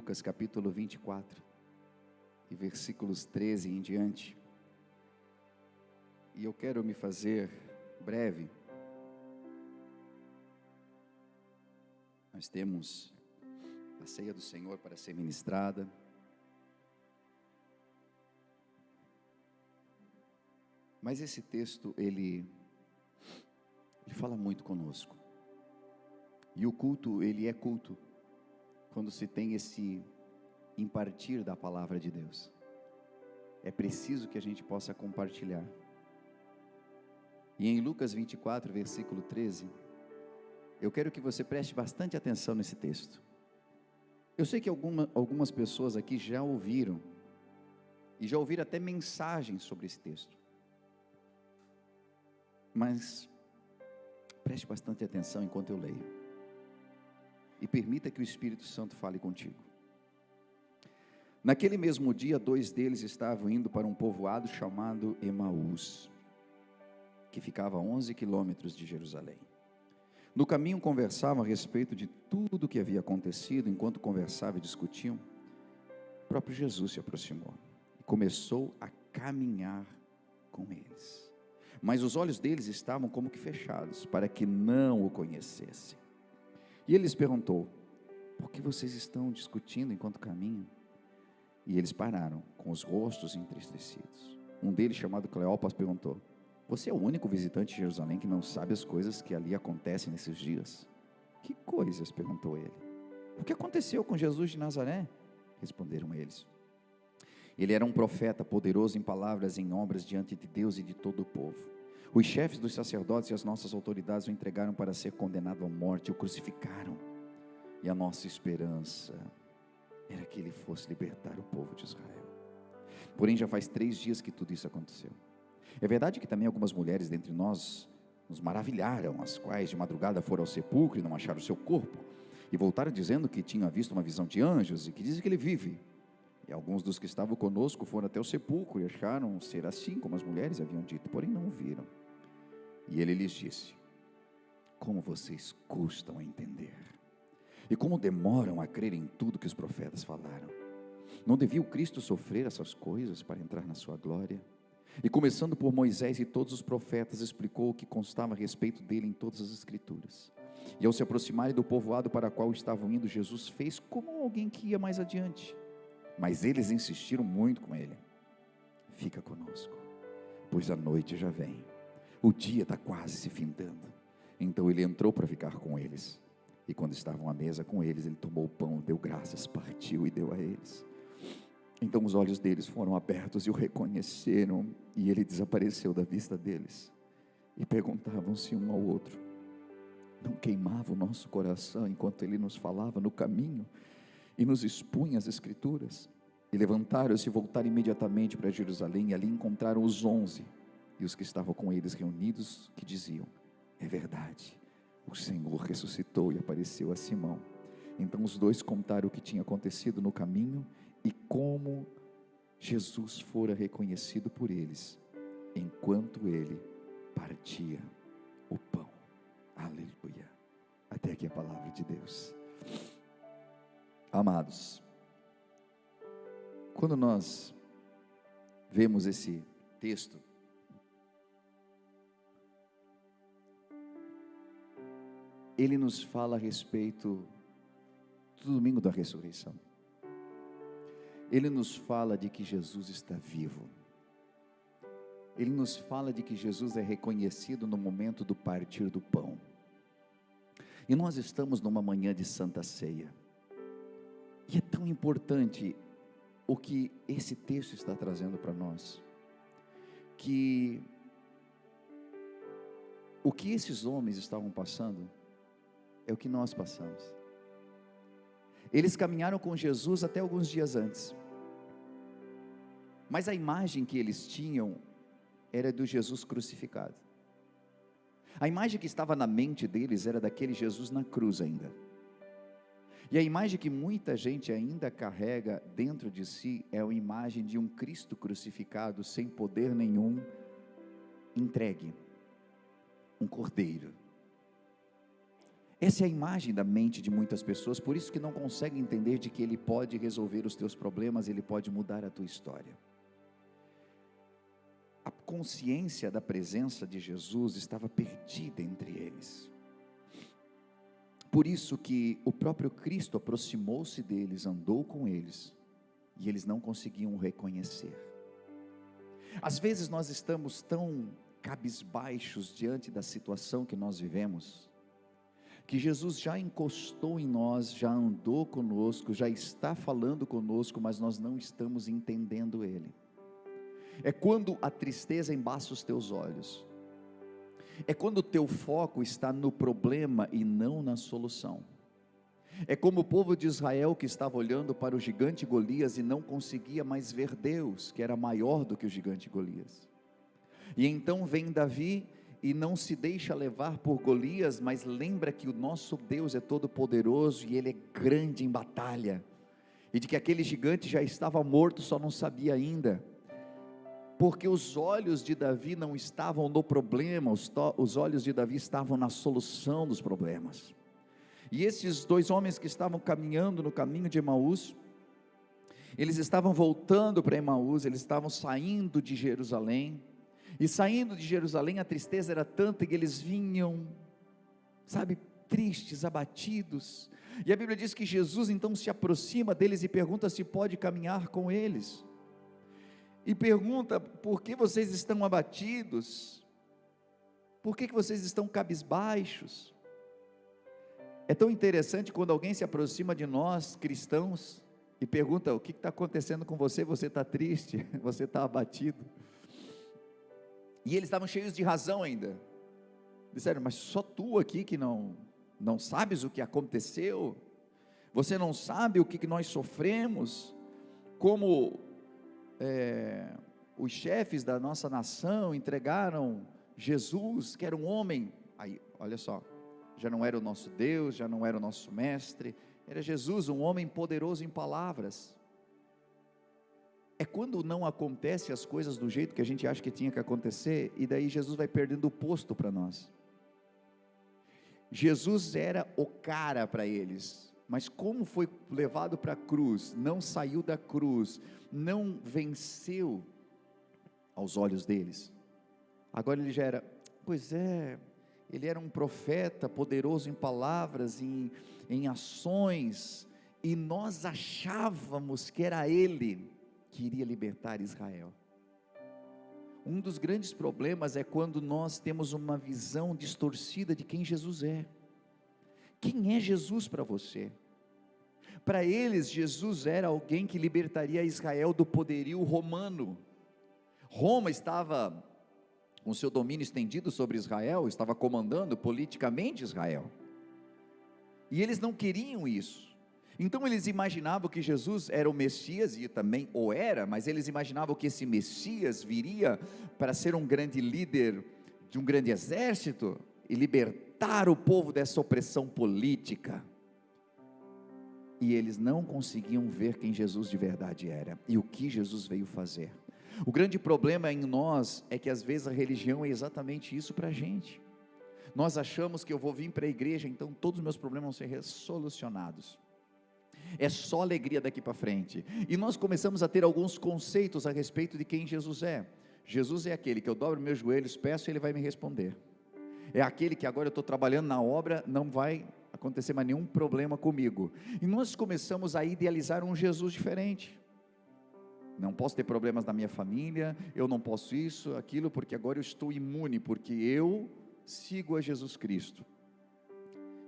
Lucas capítulo 24, e versículos 13 em diante. E eu quero me fazer breve. Nós temos a ceia do Senhor para ser ministrada. Mas esse texto, ele fala muito conosco. E o culto, ele é culto quando se tem esse impartir da palavra de Deus. É preciso que a gente possa compartilhar. E em Lucas 24, versículo 13, eu quero que você preste bastante atenção nesse texto. Eu sei que algumas pessoas aqui já ouviram, e já ouviram até mensagens sobre esse texto. Mas preste bastante atenção enquanto eu leio. E permita que o Espírito Santo fale contigo. Naquele mesmo dia, 2 deles estavam indo para um povoado chamado Emaús, que ficava a 11 quilômetros de Jerusalém. No caminho conversavam a respeito de tudo o que havia acontecido. Enquanto conversavam e discutiam, o próprio Jesus se aproximou e começou a caminhar com eles. Mas os olhos deles estavam como que fechados, para que não o conhecessem. E ele lhes perguntou: por que vocês estão discutindo enquanto caminham? E eles pararam, com os rostos entristecidos. Um deles, chamado Cleopas, perguntou: você é o único visitante de Jerusalém que não sabe as coisas que ali acontecem nesses dias? Que coisas? Perguntou ele. O que aconteceu com Jesus de Nazaré? Responderam eles. Ele era um profeta, poderoso em palavras e em obras diante de Deus e de todo o povo. Os chefes dos sacerdotes e as nossas autoridades o entregaram para ser condenado à morte, o crucificaram. E a nossa esperança era que ele fosse libertar o povo de Israel. Porém, já faz 3 dias que tudo isso aconteceu. É verdade que também algumas mulheres dentre nós nos maravilharam, as quais de madrugada foram ao sepulcro e não acharam o seu corpo, e voltaram dizendo que tinham visto uma visão de anjos e que dizem que ele vive. E alguns dos que estavam conosco foram até o sepulcro e acharam ser assim como as mulheres haviam dito, porém não o viram. E ele lhes disse: como vocês custam a entender, e como demoram a crer em tudo que os profetas falaram. Não devia o Cristo sofrer essas coisas para entrar na sua glória? E começando por Moisés e todos os profetas, explicou o que constava a respeito dele em todas as escrituras. E ao se aproximarem do povoado para o qual estavam indo, Jesus fez como alguém que ia mais adiante. Mas eles insistiram muito com ele: fica conosco, pois a noite já vem, o dia está quase se findando. Então ele entrou para ficar com eles. E quando estavam à mesa com eles, ele tomou o pão, deu graças, partiu e deu a eles. Então os olhos deles foram abertos e o reconheceram, e ele desapareceu da vista deles. E perguntavam-se um ao outro: não queimava o nosso coração enquanto ele nos falava no caminho e nos expunha as escrituras? E levantaram-se e voltaram imediatamente para Jerusalém, e ali encontraram os 11 e os que estavam com eles reunidos, que diziam: é verdade, o Senhor ressuscitou e apareceu a Simão. Então os 2 contaram o que tinha acontecido no caminho e como Jesus fora reconhecido por eles, enquanto ele partia o pão. Aleluia. Até aqui a palavra de Deus. Amados, quando nós vemos esse texto, ele nos fala a respeito do domingo da ressurreição. Ele nos fala de que Jesus está vivo. Ele nos fala de que Jesus é reconhecido no momento do partir do pão. E nós estamos numa manhã de Santa Ceia. E é tão importante o que esse texto está trazendo para nós, que o que esses homens estavam passando é o que nós passamos. Eles caminharam com Jesus até alguns dias antes, mas a imagem que eles tinham era do Jesus crucificado. A imagem que estava na mente deles era daquele Jesus na cruz ainda. E a imagem que muita gente ainda carrega dentro de si é a imagem de um Cristo crucificado, sem poder nenhum, entregue, um cordeiro. Essa é a imagem da mente de muitas pessoas, por isso que não conseguem entender de que Ele pode resolver os teus problemas, Ele pode mudar a tua história. A consciência da presença de Jesus estava perdida entre eles. Por isso que o próprio Cristo aproximou-se deles, andou com eles, e eles não conseguiam o reconhecer. Às vezes nós estamos tão cabisbaixos diante da situação que nós vivemos, que Jesus já encostou em nós, já andou conosco, já está falando conosco, mas nós não estamos entendendo Ele. É quando a tristeza embaça os teus olhos, é quando o teu foco está no problema e não na solução. É como o povo de Israel que estava olhando para o gigante Golias e não conseguia mais ver Deus, que era maior do que o gigante Golias. E então vem Davi e não se deixa levar por Golias, mas lembra que o nosso Deus é todo poderoso e Ele é grande em batalha, e de que aquele gigante já estava morto, só não sabia ainda, porque os olhos de Davi não estavam no problema, os olhos de Davi estavam na solução dos problemas. E esses dois homens que estavam caminhando no caminho de Emaús, eles estavam voltando para Emaús, eles estavam saindo de Jerusalém, e saindo de Jerusalém a tristeza era tanta que eles vinham, tristes, abatidos, e a Bíblia diz que Jesus então se aproxima deles e pergunta se pode caminhar com eles, e pergunta: por que vocês estão abatidos? Por que vocês estão cabisbaixos? É tão interessante quando alguém se aproxima de nós, cristãos, e pergunta: o que está acontecendo com você? Você está triste? Você está abatido? E eles estavam cheios de razão ainda, disseram: mas só tu aqui que não sabes o que aconteceu? Você não sabe o que nós sofremos? Como os chefes da nossa nação entregaram Jesus, que era um homem, aí olha só, já não era o nosso Deus, já não era o nosso mestre, era Jesus, um homem poderoso em palavras. É quando não acontece as coisas do jeito que a gente acha que tinha que acontecer, e daí Jesus vai perdendo o posto para nós. Jesus era o cara para eles, mas como foi levado para a cruz, não saiu da cruz, não venceu aos olhos deles. Agora ele já era, ele era um profeta poderoso em palavras, em ações, e nós achávamos que era ele que iria libertar Israel. Um dos grandes problemas é quando nós temos uma visão distorcida de quem Jesus é. Quem é Jesus para você? Para eles, Jesus era alguém que libertaria Israel do poderio romano. Roma estava com seu domínio estendido sobre Israel, estava comandando politicamente Israel, e eles não queriam isso. Então eles imaginavam que Jesus era o Messias, e também o era, mas eles imaginavam que esse Messias viria para ser um grande líder de um grande exército, e libertar o povo dessa opressão política, e eles não conseguiam ver quem Jesus de verdade era, e o que Jesus veio fazer. O grande problema em nós, é que às vezes a religião é exatamente isso para a gente. Nós achamos que eu vou vir para a igreja, então todos os meus problemas vão ser solucionados, é só alegria daqui para frente, e nós começamos a ter alguns conceitos a respeito de quem Jesus é. Jesus é aquele que eu dobro meus joelhos, peço e Ele vai me responder. É aquele que agora eu estou trabalhando na obra, não vai acontecer mais nenhum problema comigo. E nós começamos a idealizar um Jesus diferente. Não posso ter problemas na minha família, eu não posso isso, aquilo, porque agora eu estou imune, porque eu sigo a Jesus Cristo.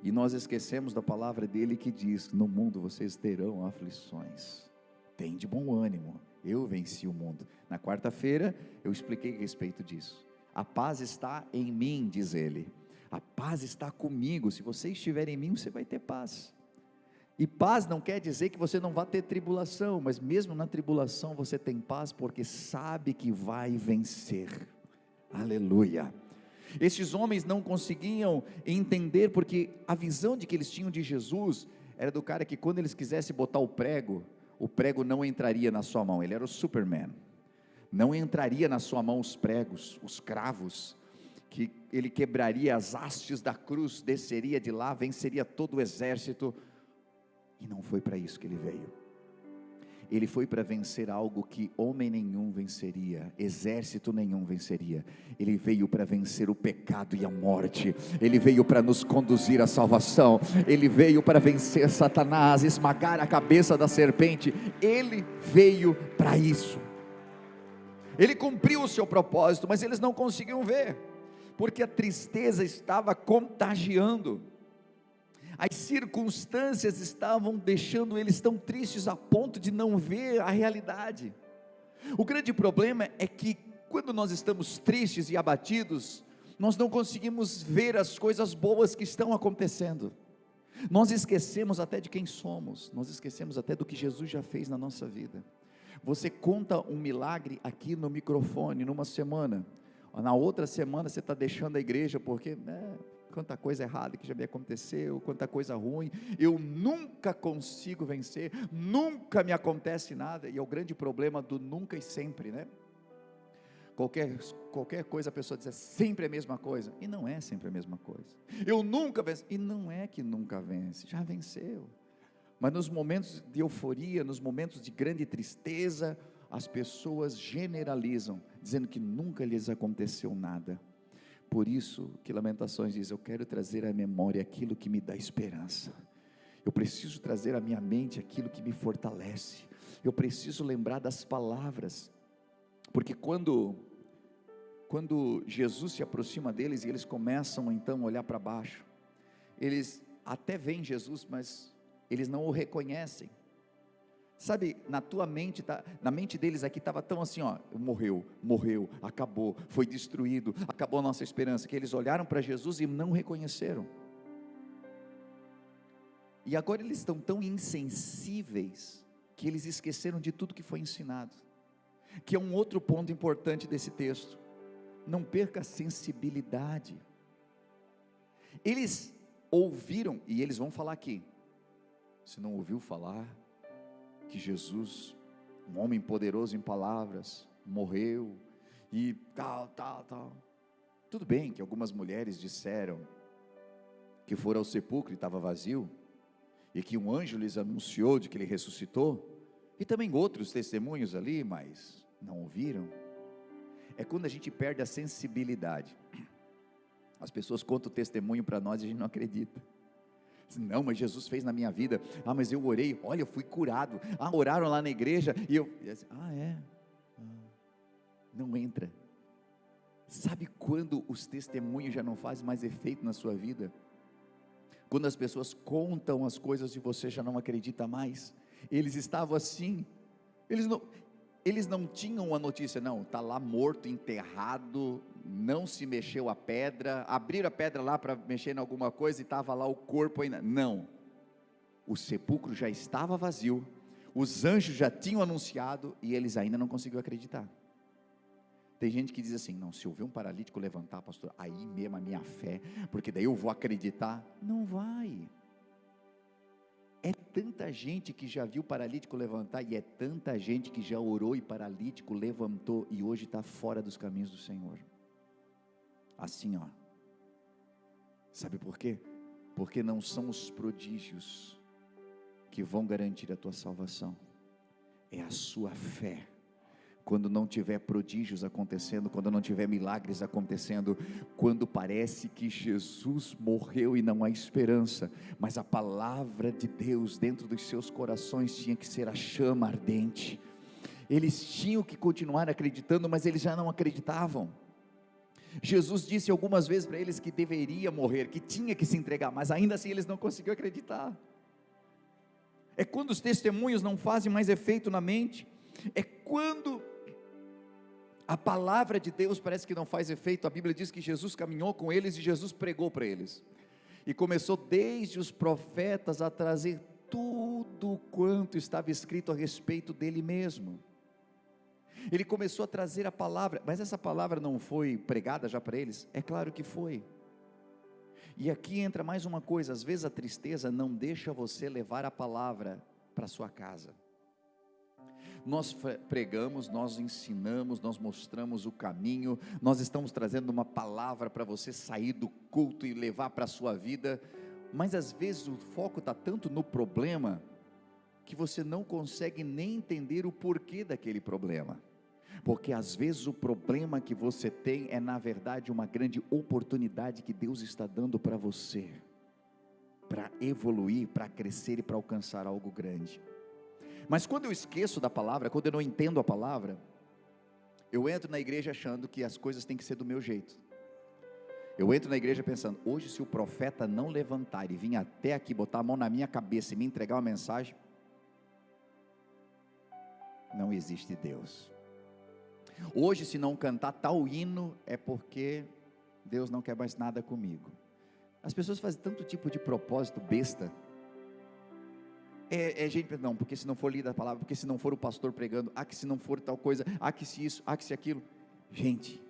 E nós esquecemos da palavra dele que diz: no mundo vocês terão aflições, tem de bom ânimo, eu venci o mundo. Na quarta-feira eu expliquei a respeito disso. A paz está em mim, diz ele, a paz está comigo. Se você estiver em mim, você vai ter paz. E paz não quer dizer que você não vai ter tribulação, mas mesmo na tribulação você tem paz, porque sabe que vai vencer. Aleluia. Estes homens não conseguiam entender, porque a visão de que eles tinham de Jesus era do cara que quando eles quisessem botar o prego não entraria na sua mão. Ele era o Superman, não entraria na sua mão os pregos, os cravos, que ele quebraria as hastes da cruz, desceria de lá, venceria todo o exército, e não foi para isso que ele veio. Ele foi para vencer algo que homem nenhum venceria, exército nenhum venceria. Ele veio para vencer o pecado e a morte. Ele veio para nos conduzir à salvação. Ele veio para vencer Satanás, esmagar a cabeça da serpente. Ele veio para isso. Ele cumpriu o seu propósito, mas eles não conseguiam ver, porque a tristeza estava contagiando. As circunstâncias estavam deixando eles tão tristes a ponto de não ver a realidade. O grande problema é que quando nós estamos tristes e abatidos, nós não conseguimos ver as coisas boas que estão acontecendo. Nós esquecemos até de quem somos, nós esquecemos até do que Jesus já fez na nossa vida. Você conta um milagre aqui no microfone, numa semana, na outra semana você está deixando a igreja, porque quanta coisa errada que já me aconteceu, quanta coisa ruim, eu nunca consigo vencer, nunca me acontece nada, e é o grande problema do nunca e sempre, né? Qualquer coisa a pessoa diz, é sempre a mesma coisa, e não é sempre a mesma coisa. Eu nunca venço, e não é que nunca vence, já venceu. Mas nos momentos de euforia, nos momentos de grande tristeza, as pessoas generalizam, dizendo que nunca lhes aconteceu nada. Por isso que Lamentações diz, eu quero trazer à memória aquilo que me dá esperança. Eu preciso trazer à minha mente aquilo que me fortalece. Eu preciso lembrar das palavras, porque quando Jesus se aproxima deles, e eles começam então a olhar para baixo, eles até veem Jesus, mas eles não o reconhecem. Sabe, na tua mente, na mente deles aqui estava tão assim, morreu, acabou, foi destruído, acabou a nossa esperança, que eles olharam para Jesus e não reconheceram. E agora eles estão tão insensíveis, que eles esqueceram de tudo que foi ensinado, que é um outro ponto importante desse texto. Não perca a sensibilidade. Eles ouviram, e eles vão falar aqui, você não ouviu falar que Jesus, um homem poderoso em palavras, morreu, e tal. Tudo bem que algumas mulheres disseram que foram ao sepulcro e estava vazio, e que um anjo lhes anunciou de que ele ressuscitou, e também outros testemunhos ali, mas não ouviram. É quando a gente perde a sensibilidade. As pessoas contam o testemunho para nós e a gente não acredita. Não, mas Jesus fez na minha vida. Mas eu orei, olha, eu fui curado. Oraram lá na igreja e eu não entra. Sabe quando os testemunhos já não fazem mais efeito na sua vida? Quando as pessoas contam as coisas e você já não acredita mais. Eles estavam assim, eles não tinham a notícia, não, está lá morto, enterrado, não se mexeu a pedra, abriram a pedra lá para mexer em alguma coisa e estava lá o corpo ainda, não, o sepulcro já estava vazio, os anjos já tinham anunciado e eles ainda não conseguiram acreditar. Tem gente que diz assim, não, se eu ver um paralítico levantar, pastor, aí mesmo a minha fé, porque daí eu vou acreditar. Não vai. É tanta gente que já viu paralítico levantar, e é tanta gente que já orou e paralítico levantou, e hoje está fora dos caminhos do Senhor. Assim, sabe por quê? Porque não são os prodígios que vão garantir a tua salvação, é a sua fé. Quando não tiver prodígios acontecendo, quando não tiver milagres acontecendo, quando parece que Jesus morreu e não há esperança, mas a palavra de Deus dentro dos seus corações tinha que ser a chama ardente. Eles tinham que continuar acreditando, mas eles já não acreditavam. Jesus disse algumas vezes para eles que deveria morrer, que tinha que se entregar, mas ainda assim eles não conseguiam acreditar. É quando os testemunhos não fazem mais efeito na mente, é quando a palavra de Deus parece que não faz efeito. A Bíblia diz que Jesus caminhou com eles e Jesus pregou para eles, e começou desde os profetas a trazer tudo quanto estava escrito a respeito dele mesmo. Ele começou a trazer a palavra, mas essa palavra não foi pregada já para eles? É claro que foi. E aqui entra mais uma coisa, às vezes a tristeza não deixa você levar a palavra para sua casa. Nós pregamos, nós ensinamos, nós mostramos o caminho, nós estamos trazendo uma palavra para você sair do culto e levar para a sua vida, mas às vezes o foco está tanto no problema, que você não consegue nem entender o porquê daquele problema, porque às vezes o problema que você tem é na verdade uma grande oportunidade que Deus está dando para você, para evoluir, para crescer e para alcançar algo grande. Mas quando eu esqueço da palavra, quando eu não entendo a palavra, eu entro na igreja achando que as coisas têm que ser do meu jeito. Eu entro na igreja pensando, hoje se o profeta não levantar e vir até aqui, botar a mão na minha cabeça e me entregar uma mensagem, não existe Deus. Hoje se não cantar tal hino, é porque Deus não quer mais nada comigo. As pessoas fazem tanto tipo de propósito besta. Gente, não, porque se não for lida a palavra, porque se não for o pastor pregando, que se não for tal coisa, que se isso, que se aquilo. Gente,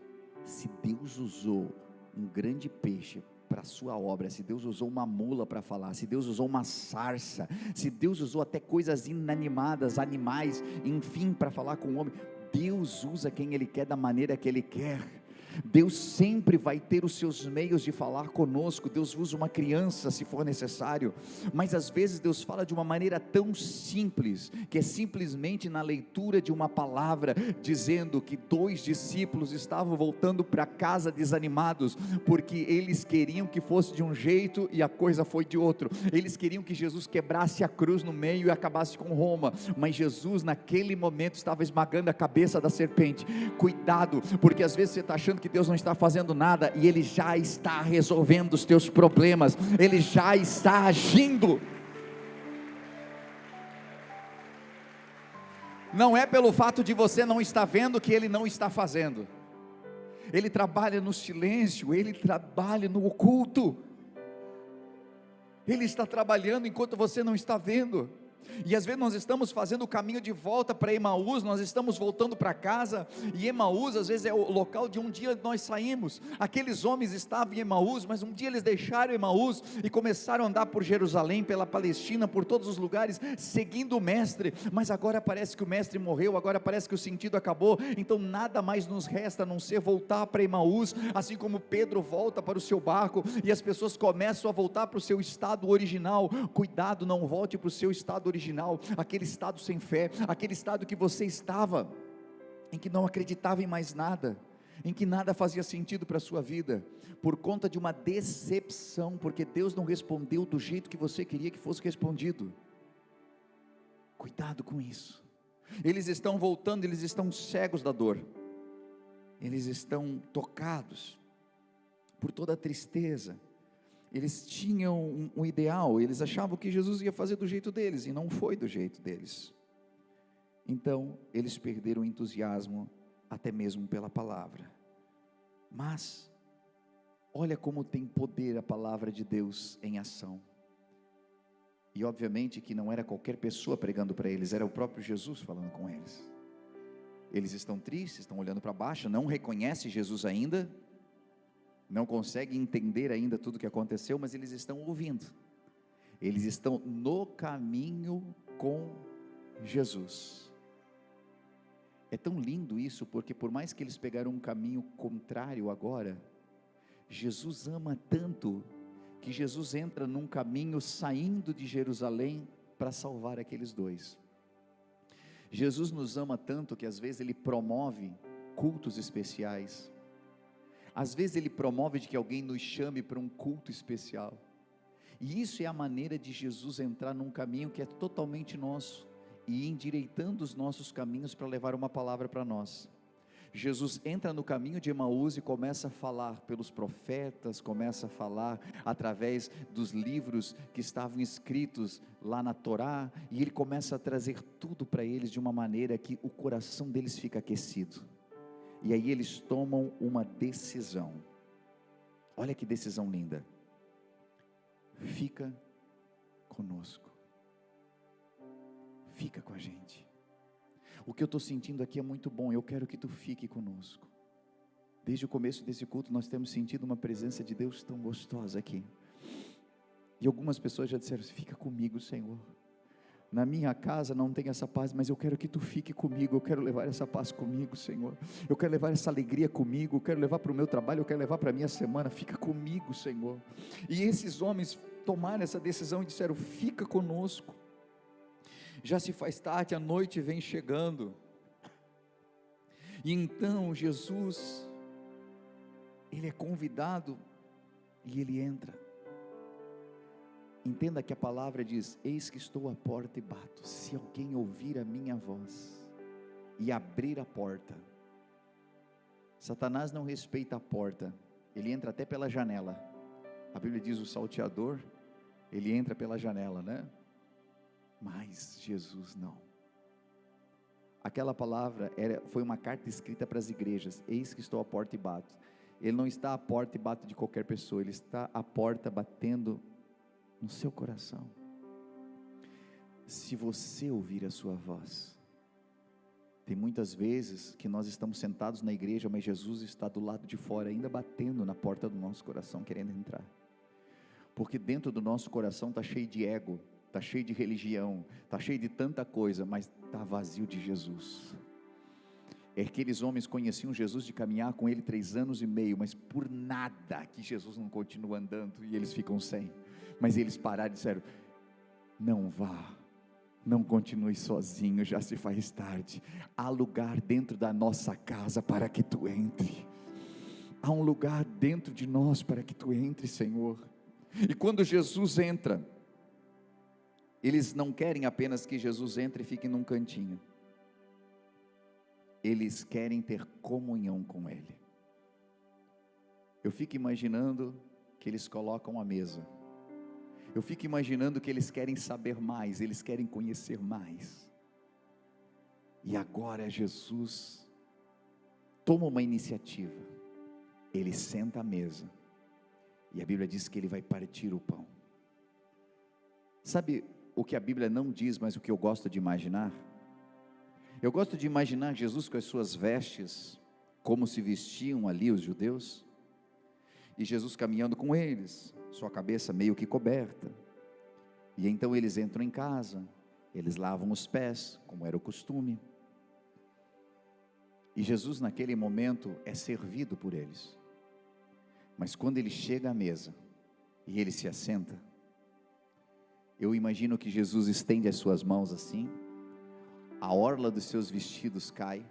se Deus usou um grande peixe para a sua obra, se Deus usou uma mula para falar, se Deus usou uma sarça, se Deus usou até coisas inanimadas, animais, enfim, para falar com o homem, Deus usa quem Ele quer da maneira que Ele quer. Deus sempre vai ter os seus meios de falar conosco. Deus usa uma criança se for necessário, mas às vezes Deus fala de uma maneira tão simples, que é simplesmente na leitura de uma palavra, dizendo que 2 discípulos estavam voltando para casa desanimados, porque eles queriam que fosse de um jeito e a coisa foi de outro. Eles queriam que Jesus quebrasse a cruz no meio e acabasse com Roma, mas Jesus naquele momento estava esmagando a cabeça da serpente. Cuidado, porque às vezes você está achando que Deus não está fazendo nada, e Ele já está resolvendo os teus problemas, Ele já está agindo. Não é pelo fato de você não estar vendo que Ele não está fazendo. Ele trabalha no silêncio, Ele trabalha no oculto, Ele está trabalhando enquanto você não está vendo. E às vezes nós estamos fazendo o caminho de volta para Emaús, nós estamos voltando para casa, e Emaús às vezes é o local de um dia nós saímos. Aqueles homens estavam em Emaús, mas um dia eles deixaram Emaús e começaram a andar por Jerusalém, pela Palestina, por todos os lugares, seguindo o mestre. Mas agora parece que o mestre morreu, agora parece que o sentido acabou, então nada mais nos resta a não ser voltar para Emaús, assim como Pedro volta para o seu barco, e as pessoas começam a voltar para o seu estado original. Cuidado, não volte para o seu estado original, aquele estado sem fé, aquele estado que você estava, em que não acreditava em mais nada, em que nada fazia sentido para a sua vida, por conta de uma decepção, porque Deus não respondeu do jeito que você queria que fosse respondido. Cuidado com isso. Eles estão voltando, eles estão cegos da dor, eles estão tocados por toda a tristeza. Eles tinham um ideal, eles achavam que Jesus ia fazer do jeito deles, e não foi do jeito deles. Então eles perderam o entusiasmo, até mesmo pela palavra. Mas olha como tem poder a palavra de Deus em ação. E obviamente que não era qualquer pessoa pregando para eles, era o próprio Jesus falando com eles. Eles estão tristes, estão olhando para baixo, não reconhecem Jesus ainda, não conseguem entender ainda tudo o que aconteceu, mas eles estão ouvindo, eles estão no caminho com Jesus. É tão lindo isso, porque por mais que eles pegaram um caminho contrário agora, Jesus ama tanto, que Jesus entra num caminho saindo de Jerusalém, para salvar aqueles 2. Jesus nos ama tanto, que às vezes Ele promove cultos especiais, às vezes Ele promove de que alguém nos chame para um culto especial, e isso é a maneira de Jesus entrar num caminho que é totalmente nosso, e endireitando os nossos caminhos para levar uma palavra para nós. Jesus entra no caminho de Emaús e começa a falar pelos profetas, começa a falar através dos livros que estavam escritos lá na Torá, e Ele começa a trazer tudo para eles de uma maneira que o coração deles fica aquecido. E aí eles tomam uma decisão. Olha que decisão linda. Fica conosco. Fica com a gente. O que eu estou sentindo aqui é muito bom, eu quero que tu fique conosco. Desde o começo desse culto nós temos sentido uma presença de Deus tão gostosa aqui. E algumas pessoas já disseram, fica comigo, Senhor. Na minha casa não tem essa paz, mas eu quero que tu fique comigo, eu quero levar essa paz comigo, Senhor. Eu quero levar essa alegria comigo, eu quero levar para o meu trabalho, eu quero levar para a minha semana. Fica comigo, Senhor. E esses homens tomaram essa decisão e disseram: fica conosco. Já se faz tarde, a noite vem chegando. E então Jesus, ele é convidado e ele entra. Entenda que a palavra diz: eis que estou à porta e bato. Se alguém ouvir a minha voz e abrir a porta. Satanás não respeita a porta, ele entra até pela janela. A Bíblia diz: o salteador, ele entra pela janela, né? Mas Jesus não. Aquela palavra foi uma carta escrita para as igrejas: eis que estou à porta e bato. Ele não está à porta e bate de qualquer pessoa, ele está à porta batendo no seu coração. Se você ouvir a sua voz, tem muitas vezes que nós estamos sentados na igreja, mas Jesus está do lado de fora, ainda batendo na porta do nosso coração, querendo entrar, porque dentro do nosso coração está cheio de ego, está cheio de religião, está cheio de tanta coisa, mas está vazio de Jesus. Aqueles homens conheciam Jesus de caminhar com ele 3 anos e meio, mas por nada que Jesus não continua andando, e eles ficam sem. Mas eles pararam e disseram: não vá, não continue sozinho, já se faz tarde. Há lugar dentro da nossa casa para que tu entre. Há um lugar dentro de nós para que tu entre, Senhor. E quando Jesus entra, eles não querem apenas que Jesus entre e fique num cantinho. Eles querem ter comunhão com Ele. Eu fico imaginando que eles colocam a mesa. Eu fico imaginando que eles querem saber mais, eles querem conhecer mais. E agora Jesus toma uma iniciativa. Ele senta à mesa. E a Bíblia diz que ele vai partir o pão. Sabe o que a Bíblia não diz, mas o que eu gosto de imaginar? Eu gosto de imaginar Jesus com as suas vestes, como se vestiam ali os judeus, e Jesus caminhando com eles, sua cabeça meio que coberta, e então eles entram em casa, eles lavam os pés, como era o costume, e Jesus naquele momento é servido por eles, mas quando ele chega à mesa, e ele se assenta, eu imagino que Jesus estende as suas mãos assim, a orla dos seus vestidos cai,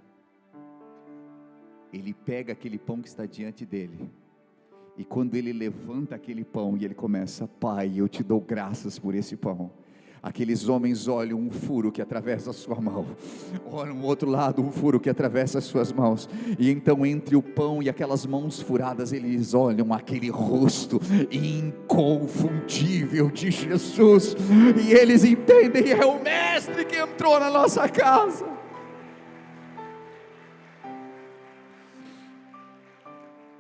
ele pega aquele pão que está diante dele, e quando ele levanta aquele pão e ele começa: Pai, eu te dou graças por esse pão. Aqueles homens olham um furo que atravessa a sua mão, olham um outro lado, um furo que atravessa as suas mãos, e então entre o pão e aquelas mãos furadas, eles olham aquele rosto inconfundível de Jesus, e eles entendem: é o Mestre que entrou na nossa casa.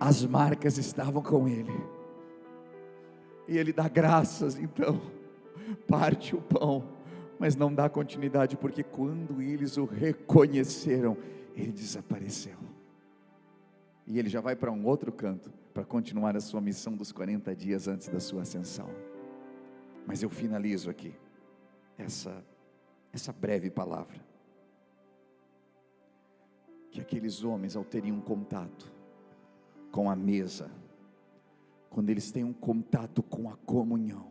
As marcas estavam com ele, e ele dá graças, então parte o pão, mas não dá continuidade, porque quando eles o reconheceram, ele desapareceu, e ele já vai para um outro canto, para continuar a sua missão dos 40 dias antes da sua ascensão. Mas eu finalizo aqui, essa breve palavra, que aqueles homens, ao terem um contato com a mesa, quando eles têm um contato com a comunhão,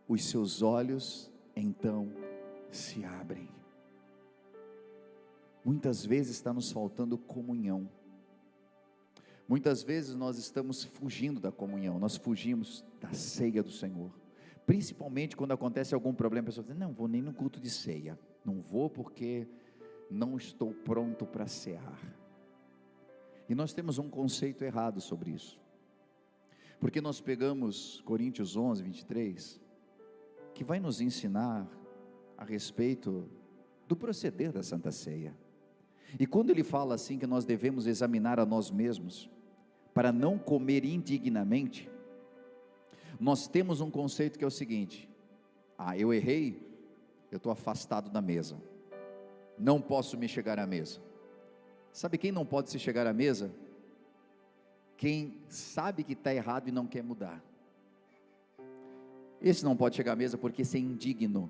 os seus olhos então se abrem. Muitas vezes está nos faltando comunhão, muitas vezes nós estamos fugindo da comunhão, nós fugimos da ceia do Senhor, principalmente quando acontece algum problema. A pessoa diz: não vou nem no culto de ceia, não vou porque não estou pronto para cear. E nós temos um conceito errado sobre isso, porque nós pegamos Coríntios 11, 23, que vai nos ensinar a respeito do proceder da Santa Ceia, e quando ele fala assim que nós devemos examinar a nós mesmos, para não comer indignamente, nós temos um conceito que é o seguinte: eu errei, eu estou afastado da mesa, não posso me chegar à mesa. Sabe quem não pode se chegar à mesa? Quem sabe que está errado e não quer mudar. Esse não pode chegar à mesa porque esse é indigno.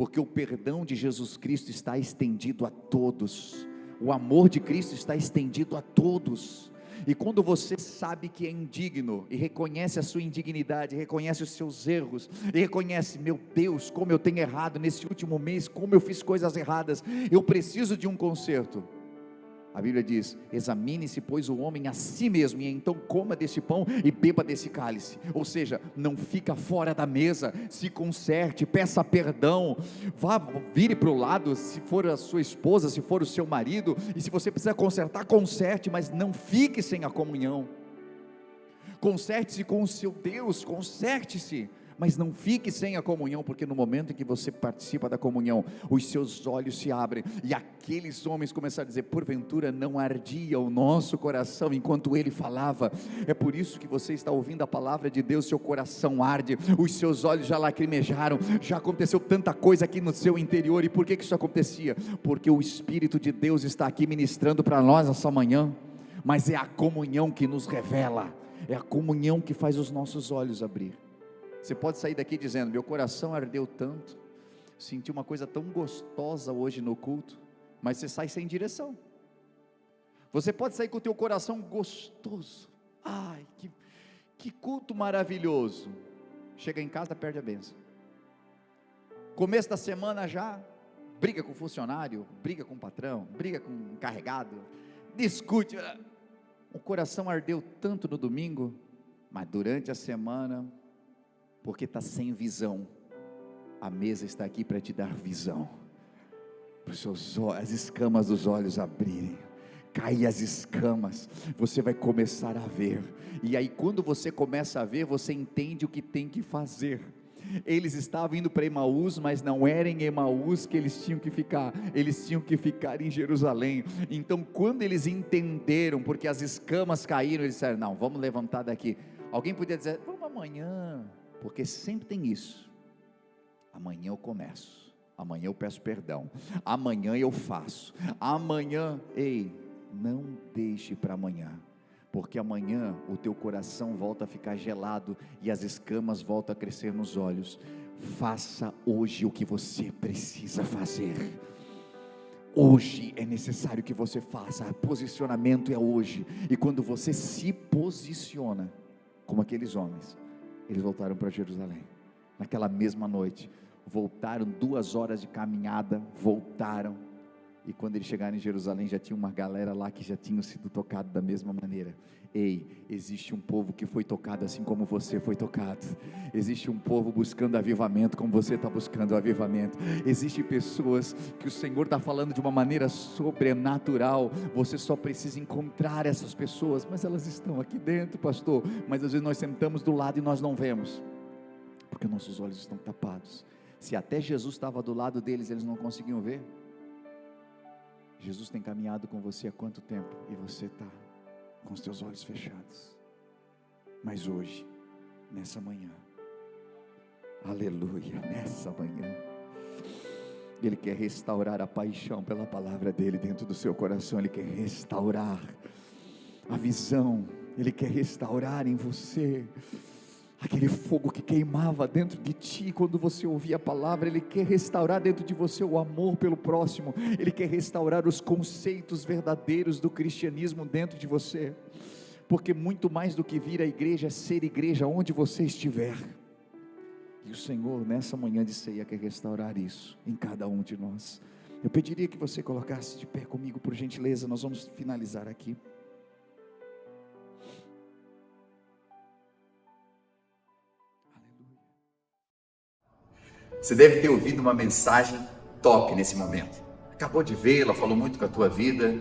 porque o perdão de Jesus Cristo está estendido a todos, o amor de Cristo está estendido a todos. E quando você sabe que é indigno, e reconhece a sua indignidade, reconhece os seus erros, e reconhece, meu Deus, como eu tenho errado nesse último mês, como eu fiz coisas erradas, eu preciso de um conserto. A Bíblia diz: examine-se, pois, o homem a si mesmo, e então coma desse pão e beba desse cálice. Ou seja, não fica fora da mesa, se conserte, peça perdão, vire para o lado, se for a sua esposa, se for o seu marido, e se você precisa consertar, conserte, mas não fique sem a comunhão. Conserte-se com o seu Deus, conserte-se, mas não fique sem a comunhão, porque no momento em que você participa da comunhão, os seus olhos se abrem, e aqueles homens começaram a dizer: porventura não ardia o nosso coração enquanto ele falava? É por isso que você está ouvindo a palavra de Deus, seu coração arde, os seus olhos já lacrimejaram, já aconteceu tanta coisa aqui no seu interior. E por que isso acontecia? Porque o Espírito de Deus está aqui ministrando para nós essa manhã, mas é a comunhão que nos revela, é a comunhão que faz os nossos olhos abrir. Você pode sair daqui dizendo: meu coração ardeu tanto, senti uma coisa tão gostosa hoje no culto, mas você sai sem direção. Você pode sair com o teu coração gostoso, ai, que culto maravilhoso. Chega em casa, perde a bênção. Começo da semana já, briga com o funcionário, briga com o patrão, briga com o encarregado, discute. O coração ardeu tanto no domingo, mas durante a semana, porque está sem visão, a mesa está aqui para te dar visão, para os seus olhos, as escamas dos olhos abrirem, cair as escamas, você vai começar a ver, e aí quando você começa a ver, você entende o que tem que fazer. Eles estavam indo para Emaús, mas não era em Emaús que eles tinham que ficar, eles tinham que ficar em Jerusalém. Então quando eles entenderam, porque as escamas caíram, eles disseram: não, vamos levantar daqui. Alguém podia dizer: vamos amanhã, porque sempre tem isso. Amanhã eu começo, amanhã eu peço perdão, amanhã eu faço, amanhã. Ei, não deixe para amanhã, porque amanhã o teu coração volta a ficar gelado e as escamas voltam a crescer nos olhos. Faça hoje o que você precisa fazer. Hoje é necessário que você faça. O posicionamento é hoje. E quando você se posiciona como aqueles homens, eles voltaram para Jerusalém, naquela mesma noite, voltaram 2 horas de caminhada, voltaram, e quando eles chegaram em Jerusalém, já tinha uma galera lá que já tinham sido tocado da mesma maneira. Ei, existe um povo que foi tocado assim como você foi tocado, existe um povo buscando avivamento como você está buscando avivamento, existem pessoas que o Senhor está falando de uma maneira sobrenatural, você só precisa encontrar essas pessoas, mas elas estão aqui dentro, pastor, mas às vezes nós sentamos do lado e nós não vemos, porque nossos olhos estão tapados. Se até Jesus estava do lado deles, eles não conseguiam ver. Jesus tem caminhado com você há quanto tempo, e você está com os teus olhos fechados, mas hoje, nessa manhã, aleluia, nessa manhã, Ele quer restaurar a paixão pela palavra dEle dentro do seu coração, Ele quer restaurar a visão, Ele quer restaurar em você aquele fogo que queimava dentro de ti, quando você ouvia a palavra. Ele quer restaurar dentro de você o amor pelo próximo, Ele quer restaurar os conceitos verdadeiros do cristianismo dentro de você, porque muito mais do que vir à igreja é ser igreja onde você estiver, e o Senhor nessa manhã de ceia quer restaurar isso em cada um de nós. Eu pediria que você colocasse de pé comigo, por gentileza, nós vamos finalizar aqui. Você deve ter ouvido uma mensagem top nesse momento. Acabou de vê-la, falou muito com a tua vida,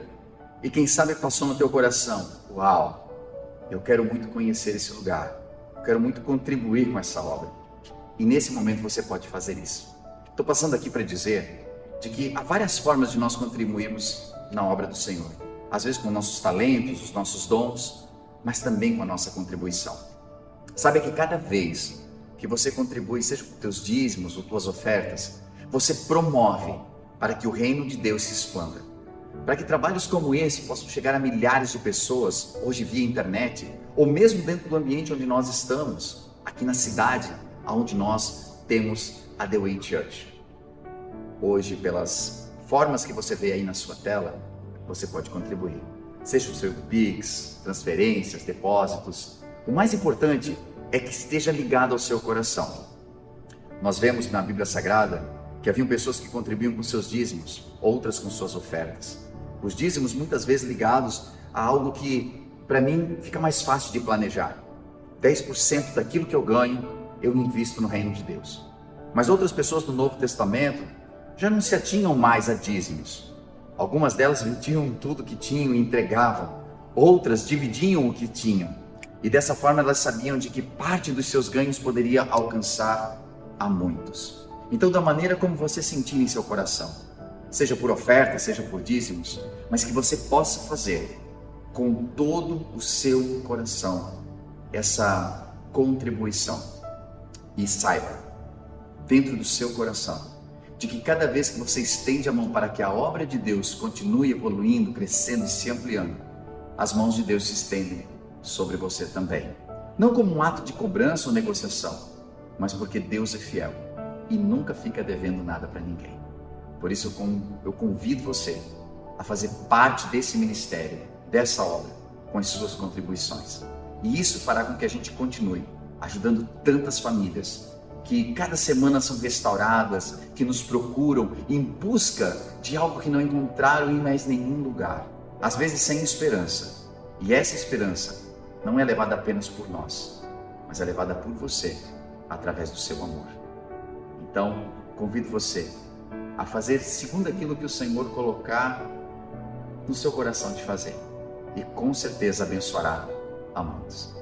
e quem sabe passou no teu coração: uau, eu quero muito conhecer esse lugar, eu quero muito contribuir com essa obra. E nesse momento você pode fazer isso. Estou passando aqui para dizer de que há várias formas de nós contribuirmos na obra do Senhor. Às vezes com nossos talentos, os nossos dons, mas também com a nossa contribuição. Sabe que cada vez que você contribui, seja com teus dízimos ou tuas ofertas, você promove para que o reino de Deus se expanda, para que trabalhos como esse possam chegar a milhares de pessoas, hoje via internet, ou mesmo dentro do ambiente onde nós estamos, aqui na cidade, onde nós temos a The Way Church. Hoje, pelas formas que você vê aí na sua tela, você pode contribuir. Seja o seu Pix, transferências, depósitos. O mais importante é que esteja ligado ao seu coração. Nós vemos na Bíblia Sagrada que haviam pessoas que contribuíam com seus dízimos, outras com suas ofertas. Os dízimos muitas vezes ligados a algo que, para mim, fica mais fácil de planejar. 10% daquilo que eu ganho, eu invisto no reino de Deus. Mas outras pessoas do Novo Testamento já não se atinham mais a dízimos. Algumas delas vendiam tudo que tinham e entregavam. Outras dividiam o que tinham. E dessa forma elas sabiam de que parte dos seus ganhos poderia alcançar a muitos. Então, da maneira como você sentir em seu coração, seja por oferta, seja por dízimos, mas que você possa fazer com todo o seu coração essa contribuição. E saiba, dentro do seu coração, de que cada vez que você estende a mão para que a obra de Deus continue evoluindo, crescendo e se ampliando, as mãos de Deus se estendem sobre você também. Não como um ato de cobrança ou negociação, mas porque Deus é fiel e nunca fica devendo nada para ninguém. Por isso eu convido você a fazer parte desse ministério, dessa obra, com as suas contribuições. E isso fará com que a gente continue ajudando tantas famílias que cada semana são restauradas, que nos procuram em busca de algo que não encontraram em mais nenhum lugar, às vezes sem esperança. E essa esperança não é levada apenas por nós, mas é levada por você, através do seu amor. Então, convido você a fazer segundo aquilo que o Senhor colocar no seu coração de fazer, e com certeza abençoará a muitos.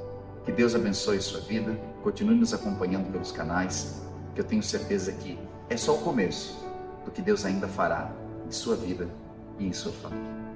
Que Deus abençoe sua vida, continue nos acompanhando pelos canais, que eu tenho certeza que é só o começo do que Deus ainda fará em sua vida e em sua família.